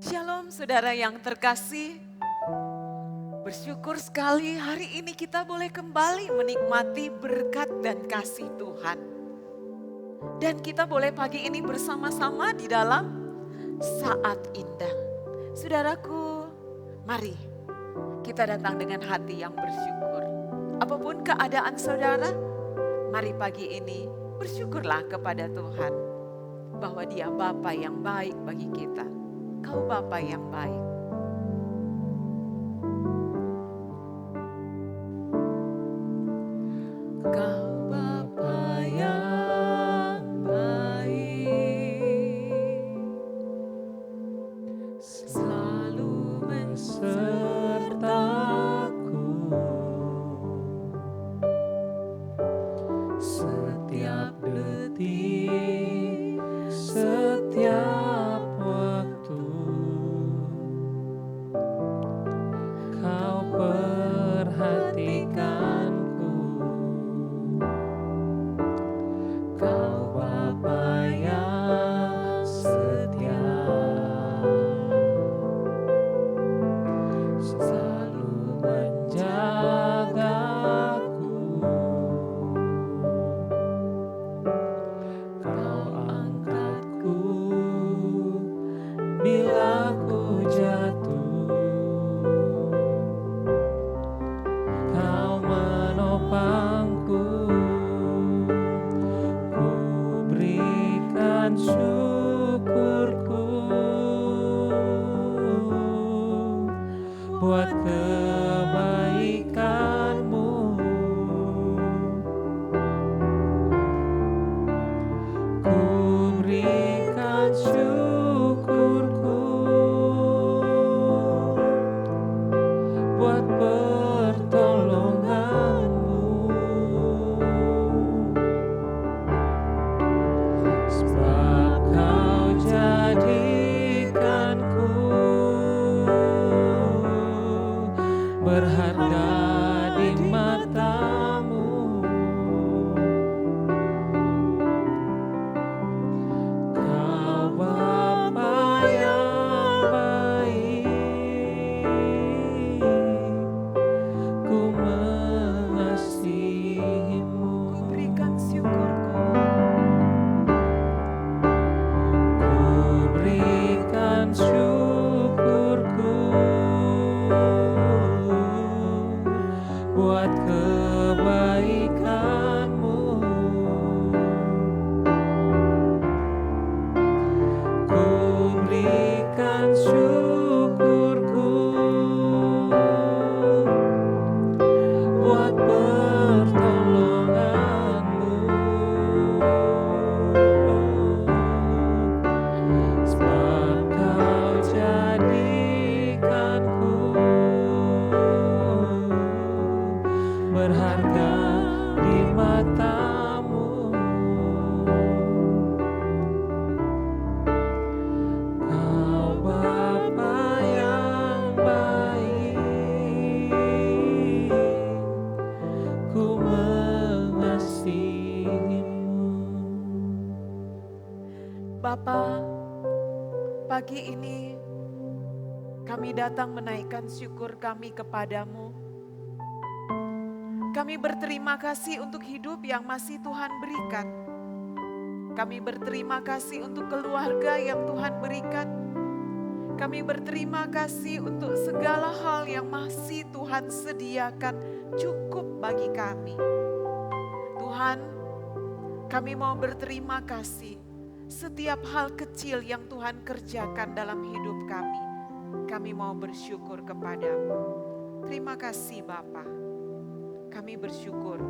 Shalom saudara yang terkasih, bersyukur sekali hari ini kita boleh kembali menikmati berkat dan kasih Tuhan. Dan kita boleh pagi ini bersama-sama di dalam saat indah. Saudaraku, mari kita datang dengan hati yang bersyukur. Apapun keadaan saudara, mari pagi ini bersyukurlah kepada Tuhan bahwa Dia Bapa yang baik bagi kita. Kau Bapa yang baik. Kau Bapa yang baik, selalu mensertaku setiap detik, setiap waktu. Kau perhatikanku, Kau Bapa yang setia, selalu menjagaku. Kau angkatku bila ku jatuh, Kau menopangku, ku berikan syukurku buat kebaikan-Mu. Ku berikan syukurku buat pertolongan-Mu. Sebab Kau jadikanku berharga di mata-Mu. Kau Bapa yang baik, ku mengasihi-Mu. Ku berikan syukurku, ku berikan syukurku buat kebaikan-Mu. Ku berikan syukurku buat pertolongan-Mu. Sebab Kau jadikanku berharga di mata-Mu. Kau Bapa yang baik, ku mengasihi-Mu. Bapa, pagi ini kami datang menaikkan syukur kami kepadamu. Kami berterima kasih untuk hidup yang masih Tuhan berikan. Kami berterima kasih untuk keluarga yang Tuhan berikan. Kami berterima kasih untuk segala hal yang masih Tuhan sediakan cukup bagi kami. Tuhan, kami mau berterima kasih setiap hal kecil yang Tuhan kerjakan dalam hidup kami. Kami mau bersyukur kepadamu. Terima kasih Bapa. Kami bersyukur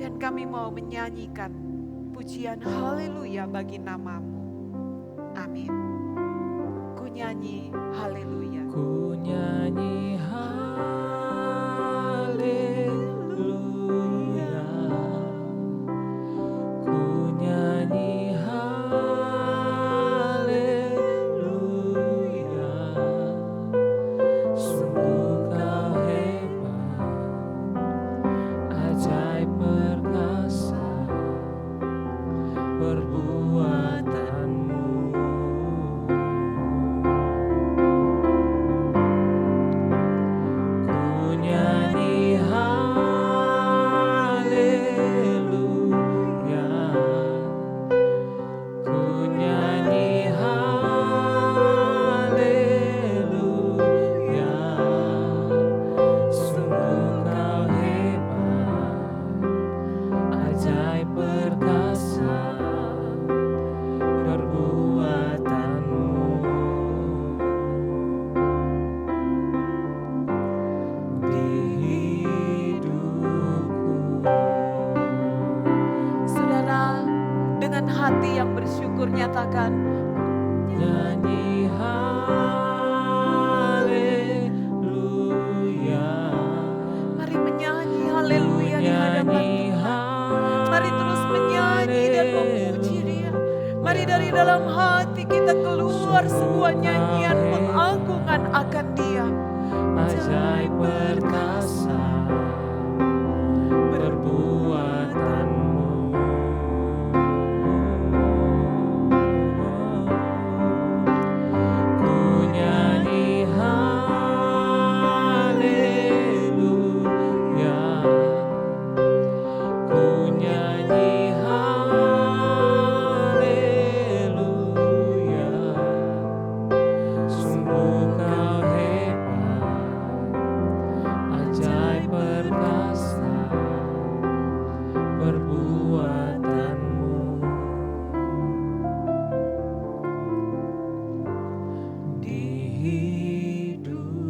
dan kami mau menyanyikan pujian haleluya bagi nama-Mu. Amin. Ku nyanyi haleluya. Ku nyanyi haleluya. Ku nyanyi haleluya. Sungguh Kau hebat, ajaib perkasa perbuatan-Mu. hati yang bersyukur nyatakan, nyanyi haleluya. mari menyanyi haleluya di hadapan Tuhan. Mari terus menyanyi dan memuji Dia. Mari dari dalam hati kita keluar sebuah nyanyian pengagungan akan Dia. Ajaib perkasa perbuatanmu. Ku nyanyi haleluya. Ku nyanyi haleluya. Sungguh kau hebat, ajaib perkasa perbuatanmu. Di hidupku.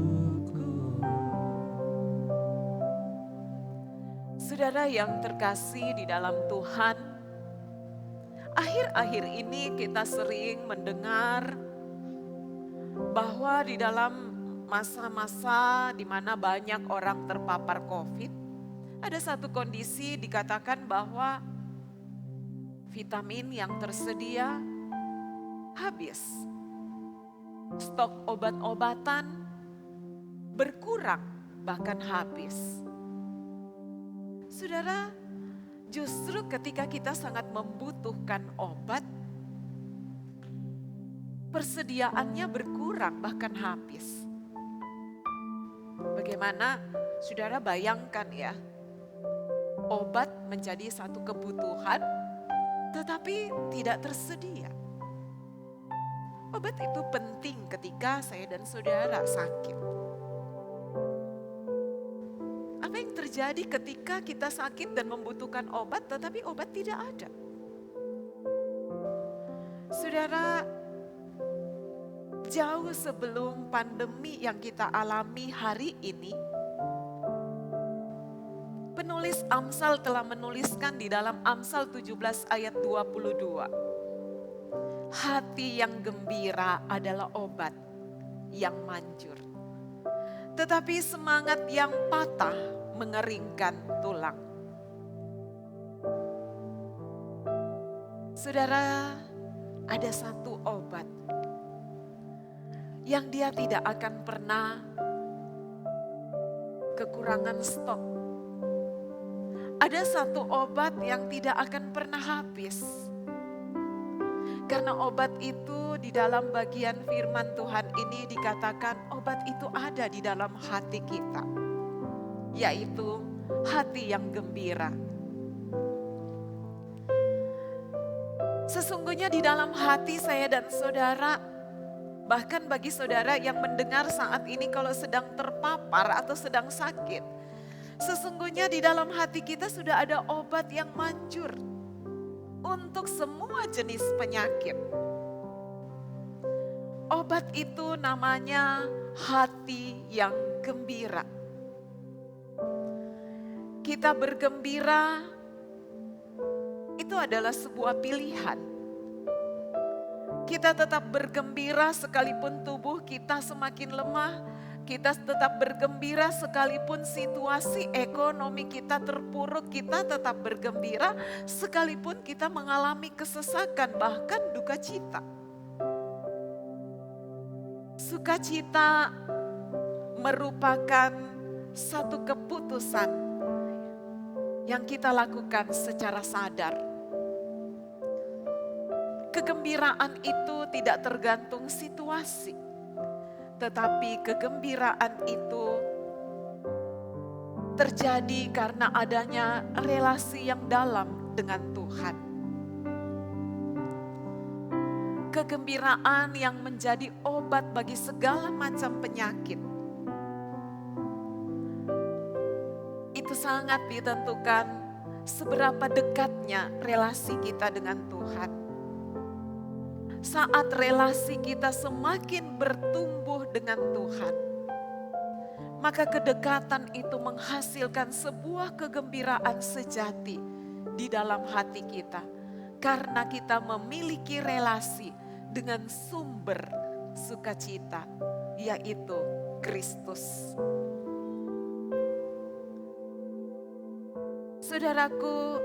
Saudara yang terkasih di dalam Tuhan, akhir-akhir ini kita sering mendengar bahwa di dalam masa-masa di mana banyak orang terpapar COVID, ada satu kondisi dikatakan bahwa vitamin yang tersedia habis. Stok obat-obatan berkurang, bahkan habis. Saudara, justru ketika kita sangat membutuhkan obat, persediaannya berkurang, bahkan habis. Bagaimana saudara bayangkan ya, obat menjadi satu kebutuhan tetapi tidak tersedia. Obat itu penting ketika saya dan saudara sakit. Apa yang terjadi ketika kita sakit dan membutuhkan obat tetapi obat tidak ada? Saudara, jauh sebelum pandemi yang kita alami hari ini, penulis Amsal telah menuliskan di dalam Amsal 17 ayat 22. Hati yang gembira adalah obat yang manjur. Tetapi semangat yang patah mengeringkan tulang. Saudara, ada satu obat yang dia tidak akan pernah kekurangan stok. Ada satu obat yang tidak akan pernah habis. Karena obat itu di dalam bagian firman Tuhan ini dikatakan obat itu ada di dalam hati kita. Yaitu hati yang gembira. Sesungguhnya di dalam hati saya dan saudara, bahkan bagi saudara yang mendengar saat ini kalau sedang terpapar atau sedang sakit, sesungguhnya di dalam hati kita sudah ada obat yang manjur untuk semua jenis penyakit. Obat itu namanya hati yang gembira. Kita bergembira itu adalah sebuah pilihan. Kita tetap bergembira sekalipun tubuh kita semakin lemah. Kita tetap bergembira sekalipun situasi ekonomi kita terpuruk, kita tetap bergembira sekalipun kita mengalami kesesakan bahkan duka cita. Sukacita merupakan satu keputusan yang kita lakukan secara sadar. Kegembiraan itu tidak tergantung situasi. Tetapi kegembiraan itu terjadi karena adanya relasi yang dalam dengan Tuhan. Kegembiraan yang menjadi obat bagi segala macam penyakit. Itu sangat ditentukan seberapa dekatnya relasi kita dengan Tuhan. Saat relasi kita semakin bertumbuh dengan Tuhan, maka kedekatan itu menghasilkan sebuah kegembiraan sejati di dalam hati kita. karena kita memiliki relasi dengan sumber sukacita, yaitu Kristus. Saudaraku,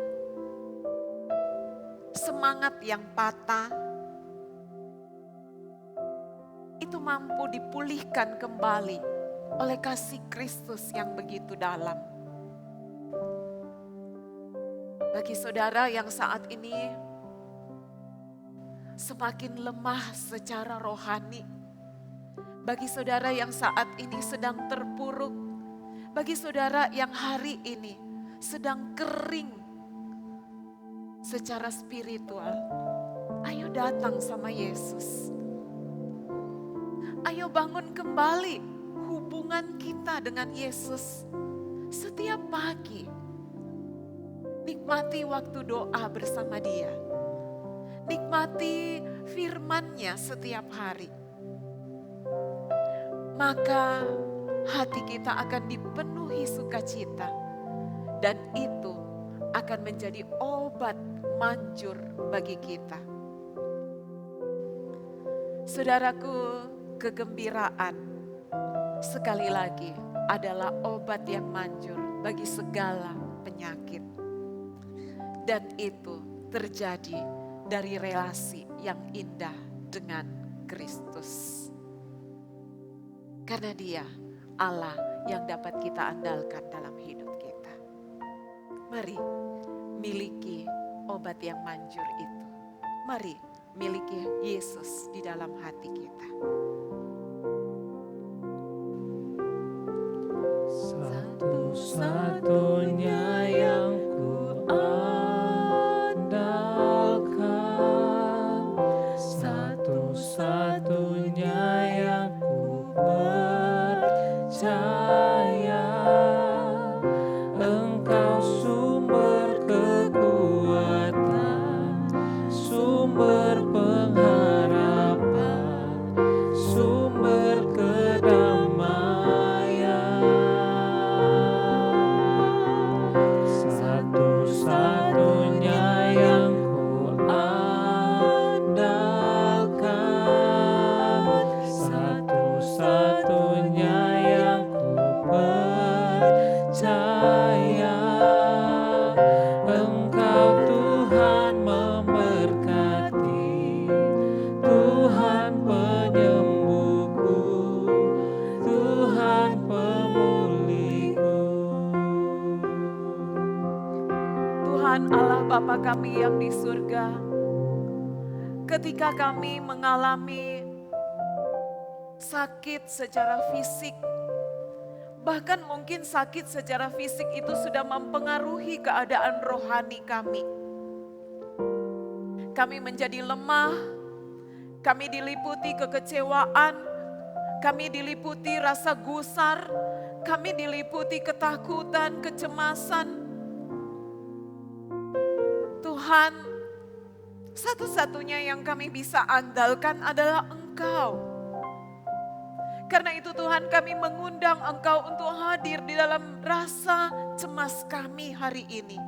semangat yang patah itu mampu dipulihkan kembali oleh kasih Kristus yang begitu dalam. Bagi saudara yang saat ini semakin lemah secara rohani, bagi saudara yang saat ini sedang terpuruk, bagi saudara yang hari ini sedang kering secara spiritual, ayo datang sama Yesus. Ayo bangun kembali hubungan kita dengan Yesus setiap pagi. Nikmati waktu doa bersama Dia. Nikmati firman-Nya setiap hari. Maka hati kita akan dipenuhi sukacita. Dan itu akan menjadi obat manjur bagi kita. Saudaraku, kegembiraan sekali lagi adalah obat yang manjur bagi segala penyakit. Dan itu terjadi dari relasi yang indah dengan Kristus. Karena Dia Allah yang dapat kita andalkan dalam hidup kita. Mari miliki obat yang manjur itu. Mari miliki Yesus di dalam hati kita. Satu-satunya yang ku andalkan, satu-satunya yang ku percaya, Engkau sumber kekuatan, sumber pengharapan, sumber kedamaian. Satu-satunya yang ku andalkan, satu-satunya yang ku percaya, Engkau Tuhan memberkati, Tuhan penyembuhku, Tuhan pemulihku. Tuhan Allah Bapa kami yang di surga, ketika kami mengalami sakit secara fisik, bahkan mungkin sakit secara fisik itu sudah mempengaruhi keadaan rohani kami. Kami menjadi lemah, kami diliputi kekecewaan, kami diliputi rasa gusar, kami diliputi ketakutan, kecemasan. Tuhan, satu-satunya yang kami bisa andalkan adalah Engkau. Karena itu Tuhan, kami mengundang Engkau untuk hadir di dalam rasa cemas kami hari ini.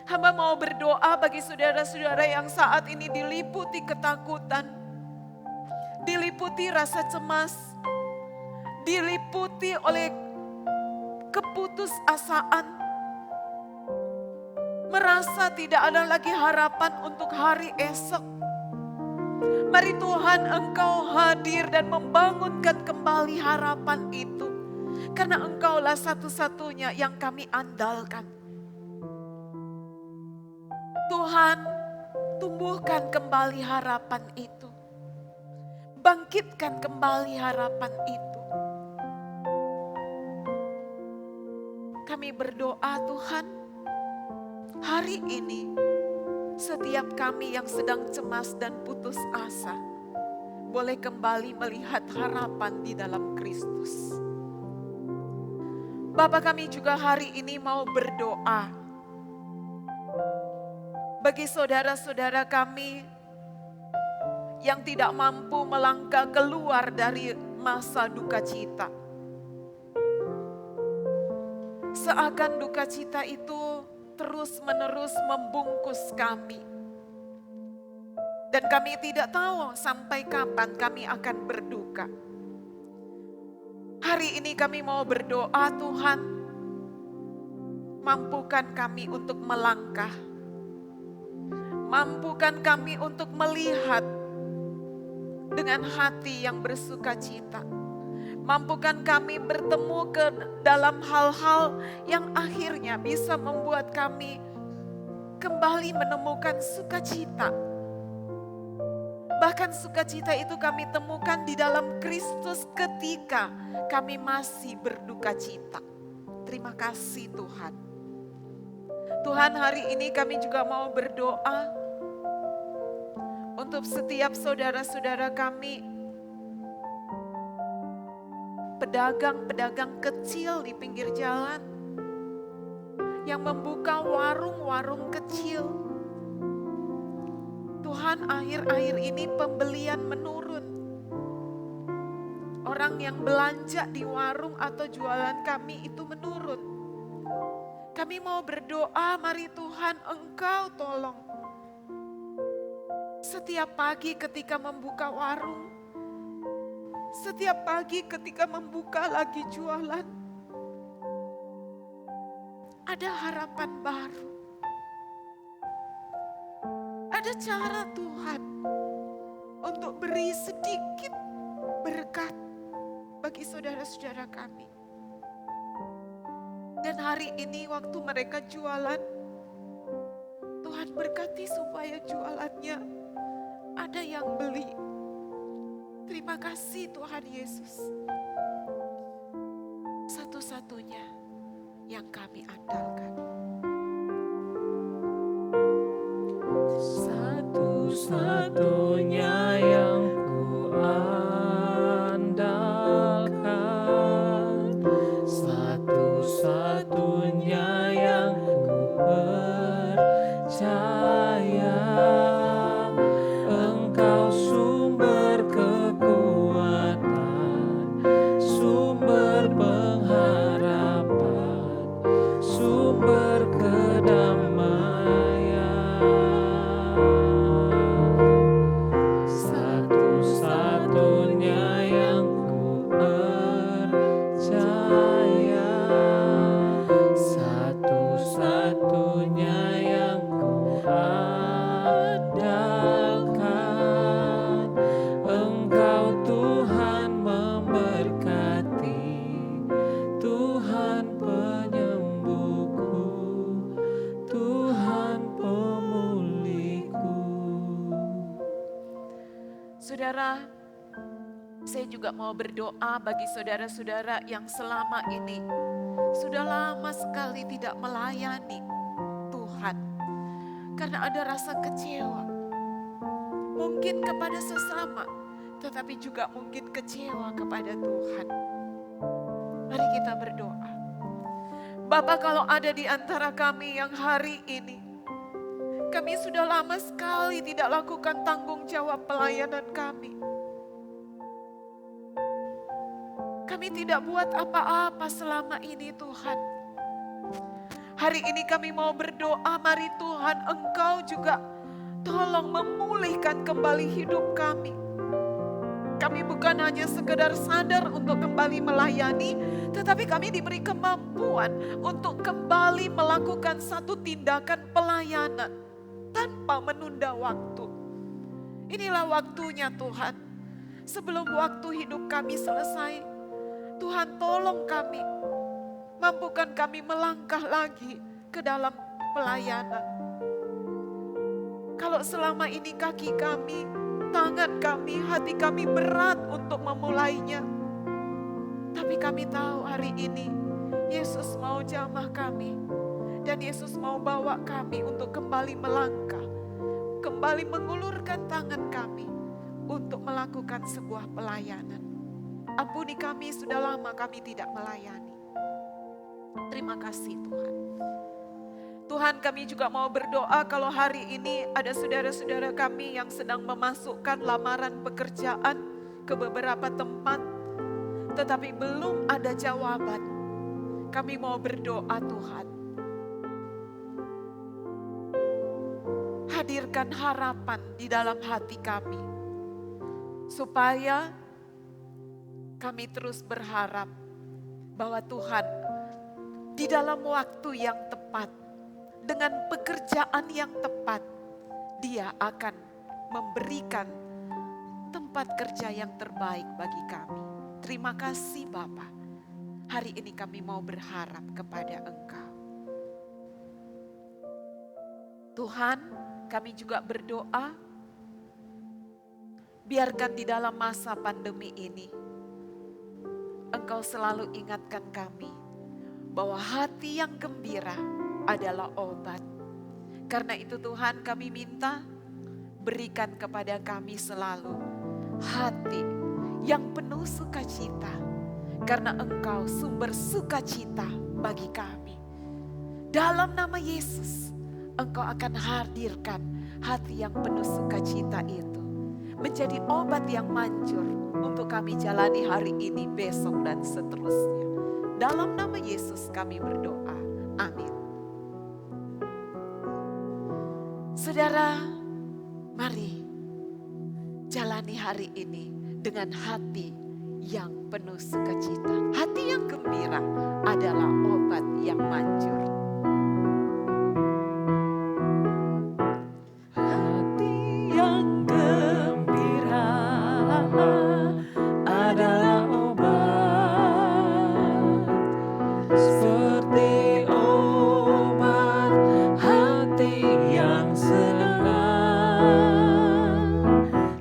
Hamba mau berdoa bagi saudara-saudara yang saat ini diliputi ketakutan, diliputi rasa cemas, diliputi oleh keputusasaan, merasa tidak ada lagi harapan untuk hari esok. Mari Tuhan, Engkau hadir dan membangunkan kembali harapan itu. Karena Engkaulah satu-satunya yang kami andalkan. Tuhan, tumbuhkan kembali harapan itu. Bangkitkan kembali harapan itu. Kami berdoa Tuhan, hari ini setiap kami yang sedang cemas dan putus asa boleh kembali melihat harapan di dalam Kristus. Bapa, kami juga hari ini mau berdoa bagi saudara-saudara kami yang tidak mampu melangkah keluar dari masa duka cita. Seakan duka cita itu terus-menerus membungkus kami. Dan kami tidak tahu sampai kapan kami akan berduka. Hari ini kami mau berdoa, Tuhan, mampukan kami untuk melangkah. Mampukan kami untuk melihat dengan hati yang bersuka cita. Mampukan kami bertemu ke dalam hal-hal yang akhirnya bisa membuat kami kembali menemukan sukacita. Bahkan sukacita itu kami temukan di dalam Kristus ketika kami masih berduka cita. Terima kasih Tuhan. Tuhan, hari ini kami juga mau berdoa untuk setiap saudara-saudara kami, pedagang-pedagang kecil di pinggir jalan, yang membuka warung-warung kecil. Tuhan, akhir-akhir ini pembelian menurun. Orang yang belanja di warung atau jualan kami itu menurun. Kami mau berdoa, mari Tuhan Engkau tolong. Setiap pagi ketika membuka warung, setiap pagi ketika membuka lagi jualan, ada harapan baru. Ada cara Tuhan untuk beri sedikit berkat bagi saudara-saudara kami. Dan hari ini waktu mereka jualan, Tuhan berkati supaya jualannya ada yang beli. Terima kasih Tuhan Yesus. Satu-satunya yang kami andalkan. Satu-satunya yang ku andalkan, satu-satunya yang ku percaya, Engkau sumber kekuatan, sumber pengharapan, sumber kedamaian. Satu-satunya yang ku percaya, satu-satunya yang ku andalkan, Engkau Tuhan memberkati, Tuhan penyembuhku, Tuhan pemulihku. Saudara, saya juga mau berdoa bagi saudara-saudara yang selama ini sudah lama sekali tidak melayani Tuhan. Karena ada rasa kecewa. Mungkin kepada sesama, tetapi juga mungkin kecewa kepada Tuhan. Mari kita berdoa. Bapa, kalau ada di antara kami yang hari ini kami sudah lama sekali tidak lakukan tanggung jawab pelayanan kami. Kami tidak buat apa-apa selama ini Tuhan. Hari ini kami mau berdoa, mari Tuhan Engkau juga tolong memulihkan kembali hidup kami. Kami bukan hanya sekedar sadar untuk kembali melayani, tetapi kami diberi kemampuan untuk kembali melakukan satu tindakan pelayanan tanpa menunda waktu. Inilah waktunya Tuhan. Sebelum waktu hidup kami selesai, Tuhan tolong kami. Mampukan kami melangkah lagi ke dalam pelayanan. Kalau selama ini kaki kami, tangan kami, hati kami berat untuk memulainya. Tapi kami tahu hari ini Yesus mau jamah kami. Dan Yesus mau bawa kami untuk kembali melangkah. Kembali mengulurkan tangan kami untuk melakukan sebuah pelayanan. Ampuni kami, sudah lama kami tidak melayani. Terima kasih Tuhan. Tuhan, kami juga mau berdoa kalau hari ini ada saudara-saudara kami yang sedang memasukkan lamaran pekerjaan ke beberapa tempat, tetapi belum ada jawaban. Kami mau berdoa Tuhan. hadirkan harapan di dalam hati kami. Supaya kami terus berharap bahwa Tuhan di dalam waktu yang tepat, dengan pekerjaan yang tepat, Dia akan memberikan tempat kerja yang terbaik bagi kami. Terima kasih Bapa. Hari ini kami mau berharap kepada Engkau. Tuhan, kami juga berdoa, biarkan di dalam masa pandemi ini, Engkau selalu ingatkan kami bahwa hati yang gembira adalah obat. Karena itu Tuhan, kami minta berikan kepada kami selalu hati yang penuh sukacita. Karena Engkau sumber sukacita bagi kami. Dalam nama Yesus, Engkau akan hadirkan hati yang penuh sukacita itu menjadi obat yang manjur untuk kami jalani hari ini, besok, dan seterusnya. Dalam nama Yesus kami berdoa. Amin. Saudara, mari jalani hari ini dengan hati yang penuh sukacita. Hati yang gembira adalah obat yang manjur. Hati yang gembira adalah obat, seperti obat hati yang senang,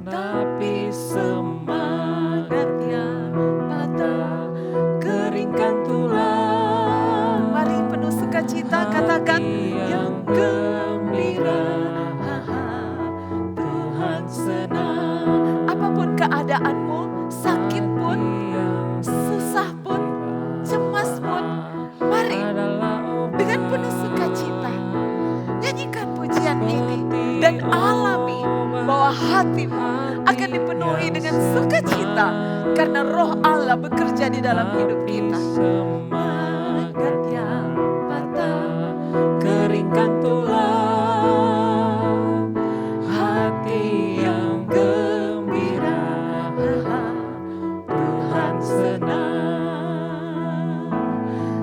tapi semangat yang patah keringkan tulang. Mari penuh sukacita katakan yang gembira, Tuhan senang. apapun keadaanmu, sakit pun, susah pun, cemas pun, mari dengan penuh sukacita nyanyikan pujian ini dan alami bahwa hatimu akan dipenuhi dengan sukacita karena Roh Allah bekerja di dalam hidup kita. Semangat yang patah keringkan tulang, hati yang gembira, Tuhan senang.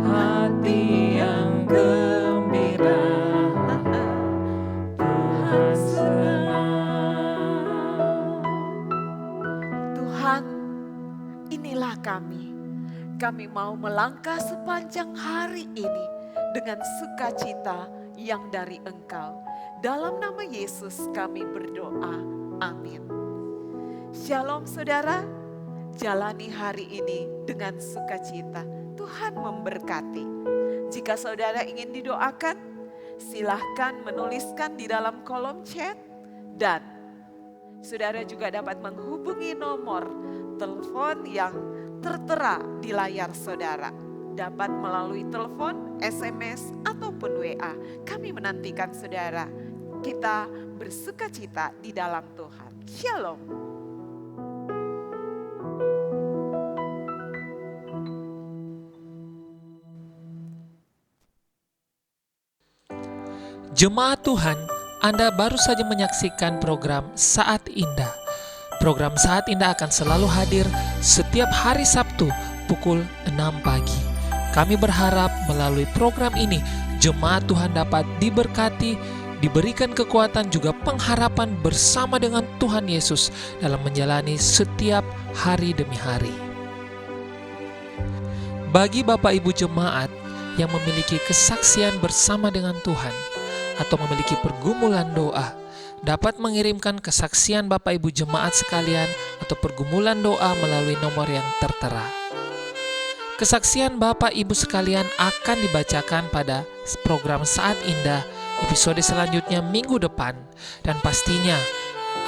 Hati yang gembira, Tuhan senang. Tuhan, inilah kami. Kami mau melangkah sepanjang hari ini dengan sukacita yang dari Engkau. Dalam nama Yesus kami berdoa. Amin. Shalom saudara, jalani hari ini dengan sukacita. Tuhan memberkati. Jika saudara ingin didoakan, silahkan menuliskan di dalam kolom chat. Dan saudara juga dapat menghubungi nomor telepon yang tertera di layar saudara. Dapat melalui telepon, SMS, ataupun WA. Kami menantikan saudara. Kita bersukacita di dalam Tuhan. Shalom. Jemaat Tuhan, Anda baru saja menyaksikan program Saat Indah. Program Saat Indah akan selalu hadir setiap hari Sabtu pukul 6 pagi. Kami berharap melalui program ini, jemaat Tuhan dapat diberkati, diberikan kekuatan juga pengharapan bersama dengan Tuhan Yesus dalam menjalani setiap hari demi hari. Bagi Bapak Ibu jemaat yang memiliki kesaksian bersama dengan Tuhan atau memiliki pergumulan doa, dapat mengirimkan kesaksian Bapak Ibu jemaat sekalian atau pergumulan doa melalui nomor yang tertera. Kesaksian Bapak Ibu sekalian akan dibacakan pada program Saat Indah episode selanjutnya minggu depan, dan pastinya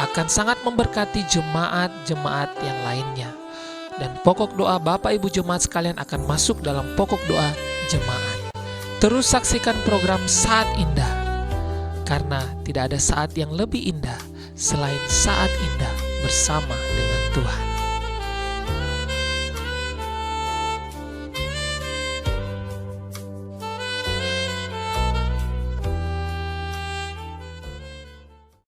akan sangat memberkati jemaat-jemaat yang lainnya. Dan pokok doa Bapak Ibu jemaat sekalian akan masuk dalam pokok doa jemaat. Terus saksikan program Saat Indah, karena tidak ada saat yang lebih indah selain saat indah bersama dengan Tuhan.